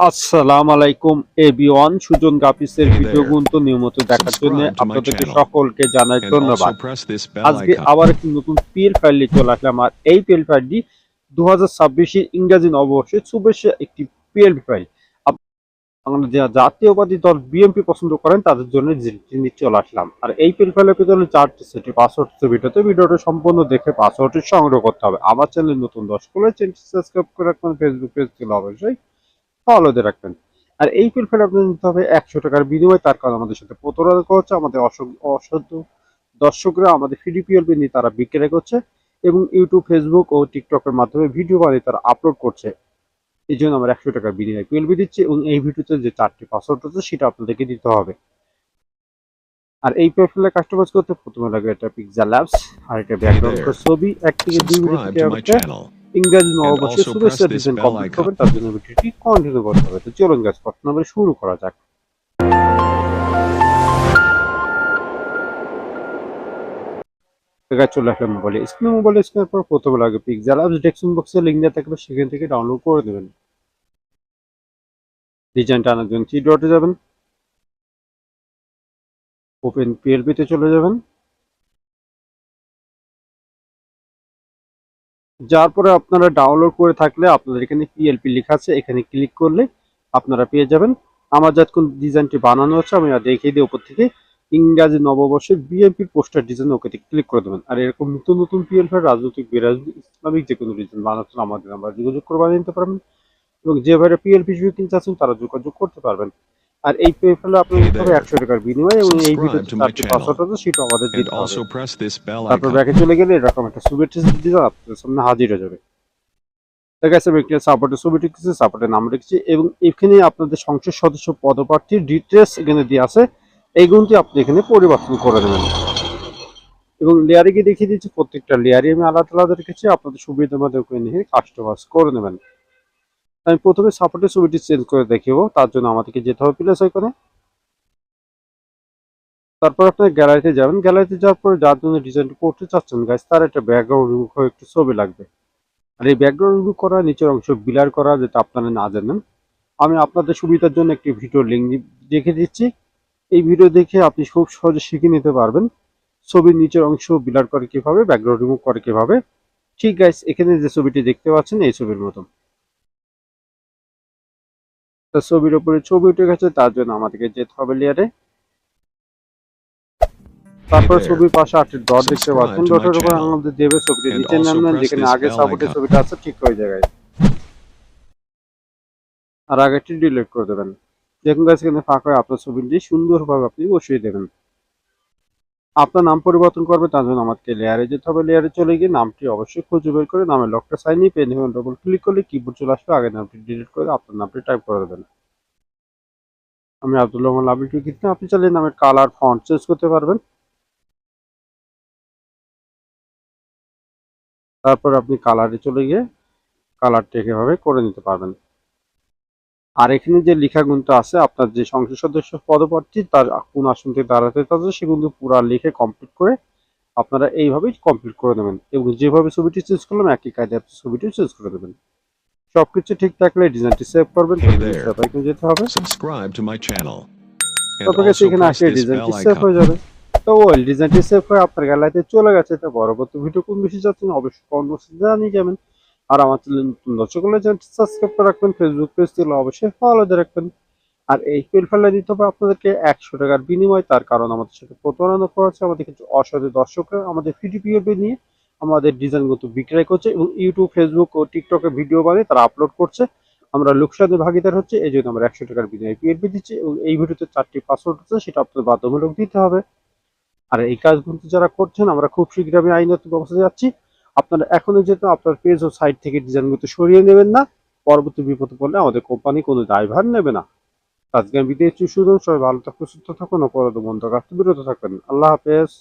আসসালামু আলাইকুম এভরিওয়ান, সুজন গাপিসের ভিডিওগুলো নিয়মিত দেখার জন্য আপনাদেরকে সকলকে জানাই ধন্যবাদ। আজকে আবার একটি নতুন পিএল ফাইল নিয়ে চলে আসলাম। আর এই পিএল ফাইলটি 2026 ইংরেজি নববর্ষের শুভেচ্ছা একটি পিএল ফাইল। আপনারা যারা জাতীয়বাদী দল বিএনপি পছন্দ করেন তাদের জন্য নিয়ে চলে আসলাম। আর এই পিএল ফাইলের ভিতরে 4টি সেটি পাসওয়ার্ড ভিডিওটা সম্পূর্ণ দেখে পাসওয়ার্ডটি সংগ্রহ করতে হবে। আমার চ্যানেল নতুন দর্শক হলে চ্যানেলটি সাবস্ক্রাইব করে রাখবেন, ফেসবুক পেজ থেকে অবশ্যই ফলো দিয়ে রাখবেন। আর এই পিএল আপনাদের নিতে হবে 100 টাকার বিনিময়ে। তার কারণ আমাদের সাথে প্রতারণা করছে, আমাদের অসাধু দর্শকরা আমাদের ফ্রি পিএলপি নিয়ে তারা বিক্রি করছে এবং ইউটিউব, ফেসবুক ও টিকটকের মাধ্যমে ভিডিও বানিয়ে তারা আপলোড করছে। এই জন্য আমরা 100 টাকার বিনিময়ে পিএলপি দিচ্ছি এবং এই ভিডিওতে যে 4টি পাসওয়ার্ড আছে সেটা আপনাদেরকে দিতে হবে। আর এই পিএল কাস্টমাইজ করতে প্রথমে লাগে এটা পিক্সেল ল্যাবস, আর এটা ব্যাকগ্রাউন্ড ছবি 1 থেকে 2 মিনিট ইংরেজি নববর্ষের শুভেচ্ছা ডিজাইন কমপ্লিট করবেন। তার জন্য ভিডিওটি কন্টিনিউ করতে হবে। তো চলুন গাইস, প্রথমে আমরা শুরু করা যাক। চলে আসলাম মোবাইলে স্ক্রিনের পর প্রথমে লাগে পিক্সেল অ্যাপস, ডেসক্রিপশন বক্সে লিংক দেওয়া থাকবে, সেখান থেকে ডাউনলোড করে নেবেন। ডিজাইনটা আনার জন্য থ্রি ডটে যাবেন, ওপেন পিএলপি তে চলে যাবেন। যার পরে আপনারা ডাউনলোড করে থাকলে আপনাদের এখানে পিএলপি লেখা আছে, এখানে ক্লিক করলে আপনারা পেয়ে যাবেন। আমার যতক্ষণ ডিজাইনটি বানানো হচ্ছে আমি দেখিয়ে দিই উপর থেকে। ইংরাজি নববর্ষের বিএনপির পোস্টার ডিজাইন ওকে ক্লিক করে দেবেন। আর এরকম নতুন নতুন পিএলপি রাজনৈতিক বিরাজনৈতিক ইসলামিক যে কোনো ডিজাইন বানাতে আমাদের আমরা যোগাযোগ করে বানিয়ে নিতে পারবেন এবং যে ভাইরা পিএলপি কিনতে চাচ্ছেন তারা যোগাযোগ করতে পারবেন। আর এই পিএলপি আপনার দিতে হবে 100 টাকার বিনিময়ে এবং এই ভিডিওতে 4টি পাসওয়ার্ড আছে সেটা আমাদের দিতে হবে। তারপর ব্যাকে চলে গেলে এরকম একটা সুবিধা ডিজাইন আপনাদের সামনে হাজির হয়ে যাবে। দেখা যাচ্ছে একটা সাপোর্টের ছবি রেখেছি, সাপোর্টের নাম রেখেছি এবং এখানে আপনাদের সংসদ সদস্য পদপ্রার্থীর ডিটেলস এখানে দিয়ে আছে। এইগুলোটি আপনি এখানে পরিবর্তন করে নেবেন এবং লেয়ারে গিয়ে দেখিয়ে দিচ্ছি প্রত্যেকটা লেয়ারে আমি আলাদা আলাদা রেখেছি, আপনাদের সুবিধার মধ্যে ওখানে নিয়ে কাস্টমাইজ করে নেবেন। আমি প্রথমে সাপোর্টের ছবিটি চেঞ্জ করে দেখাবো, তার জন্য আমাদেরকে যেতে হবে প্লাস আইকনে। তারপর আপনার গ্যালারিতে যাবেন, গ্যালারিতে যাওয়ার পর যার জন্য ডিজাইনটা করতে চাচ্ছেন গাইস তার একটা ব্যাকগ্রাউন্ড রিমুভ হয়ে একটু ছবি লাগবে। আর এই ব্যাকগ্রাউন্ড রিমুভ করা, নিচের অংশ বিলার করা, যেটা আপনারা না জানেন, আমি আপনাদের সুবিধার জন্য একটি ভিডিও লিঙ্ক দেখে দিচ্ছি। এই ভিডিও দেখে আপনি খুব সহজে শিখে নিতে পারবেন ছবির নিচের অংশ বিলার করে কিভাবে, ব্যাকগ্রাউন্ড রিমুভ করে কিভাবে। ঠিক গাইস, এখানে যে ছবিটি দেখতে পাচ্ছেন এই ছবির মতন ছবির উপরে ছবি উঠে গেছে, তার জন্য আমাদেরকে যেতে হবে লেয়ারে। তারপর ছবির পাশে 8টি ডট দেখতে পাচ্ছেন, ডটের উপর আমাদের দেবে ছবিটি নিচে নামবেন, যেখানে আগে সাপোর্টের ছবিটা আছে ঠিক ওই জায়গায়, আর আগেরটি ডিলিট করে দেবেন। দেখুন গাইস, এখানে ফাঁকা হয়ে আপনার ছবিটি সুন্দরভাবে আপনি বসিয়ে দেবেন। আপনার নাম পরিবর্তন করবে, তার জন্য আমাকে লেয়ারে যেতে হবে। লেয়ারে চলে গিয়ে নামটি অবশ্যই খুঁজে বের করে নামের লকটা সাইন নিয়ে পেন এবং ডবল ক্লিক করলে কিবোর্ড চলে আসবে, আগের নামটি ডিলিট করে আপনার নামটি টাইপ করে দেবেন। আমি আব্দুল রহমান লাবিলটি কিন্তু আপনি চাইলে নামের কালার ফন্ট চেঞ্জ করতে পারবেন। তারপর আপনি কালারে চলে গিয়ে কালারটা এভাবে করে নিতে পারবেন। আর এখানে যে লেখাগুলো আছে, আপনার যে সংসদ সদস্য পদপ্রার্থী তার কোন আসন থেকে দাঁড়াতে চাচ্ছে সেগুলো পুরো লিখে কমপ্লিট করে আপনারা এইভাবেই কমপ্লিট করে নেবেন এবং যেভাবে ছবিটি চেঞ্জ করলাম একই কায়দায় আপনি ছবিটি চেঞ্জ করে দেবেন। সবকিছু ঠিক থাকলে ডিজাইনটি সেভ করবেন, যেতে হবে। তারপরে এখানে আসলে ডিজাইনটি সেভ হয়ে যাবে। তো ওই ডিজাইনটি সেভ হয়ে আপনার গ্যালারিতে চলে গেছে। তো পরবর্তী ভিডিও কোন বেশি যাচ্ছেন অবশ্যই কমেন্ট বক্সে জানিয়ে যাবেন। আর আমার চ্যানেল নতুন দর্শক হলে চ্যানেলটি সাবস্ক্রাইব করে রাখবেন, ফেসবুক পেজ থেকে অবশ্যই ফলো দিয়ে রাখবেন। আর এই পিএলফাইলটা দিতে হবে আপনাদেরকে 100 টাকার বিনিময়। তার কারণ আমাদের সাথে প্রতারণা করেছে আমাদের কিছু অসাধু দর্শকরা আমাদের ফ্রি পিএলপি নিয়ে আমাদের ডিজাইনগুলো বিক্রয় করছে এবং ইউটিউব, ফেসবুক ও টিকটকে ভিডিও বানিয়ে তারা আপলোড করছে। আমরা লোকসানের ভাগিদার হচ্ছে, এই জন্য আমরা 100 টাকার বিনিময়ে পিএলপি দিচ্ছি এবং এই ভিডিওতে 4টি পাসওয়ার্ড আছে সেটা আপনাদের বাধ্যতামূলক দিতে হবে। আর এই কাজগুলো যারা করছেন আমরা খুব শীঘ্রই আমি আইনত ব্যবস্থা যাচ্ছি। আপনারা এখনো যেহেতু আপনার পেজ ও সাইট থেকে ডিজাইনগুলো সরিয়ে নেবেন না, পরবর্তী বিপদে পড়লে আমাদের কোম্পানি কোনো দায়ভার নেবে না। আজকে আমি বিদায়, সবাই ভালো থাকুন, সুস্থ থাকুন, অপরাধ বন্ধ রাখতে বিরত থাকবেন। আল্লাহ হাফেজ।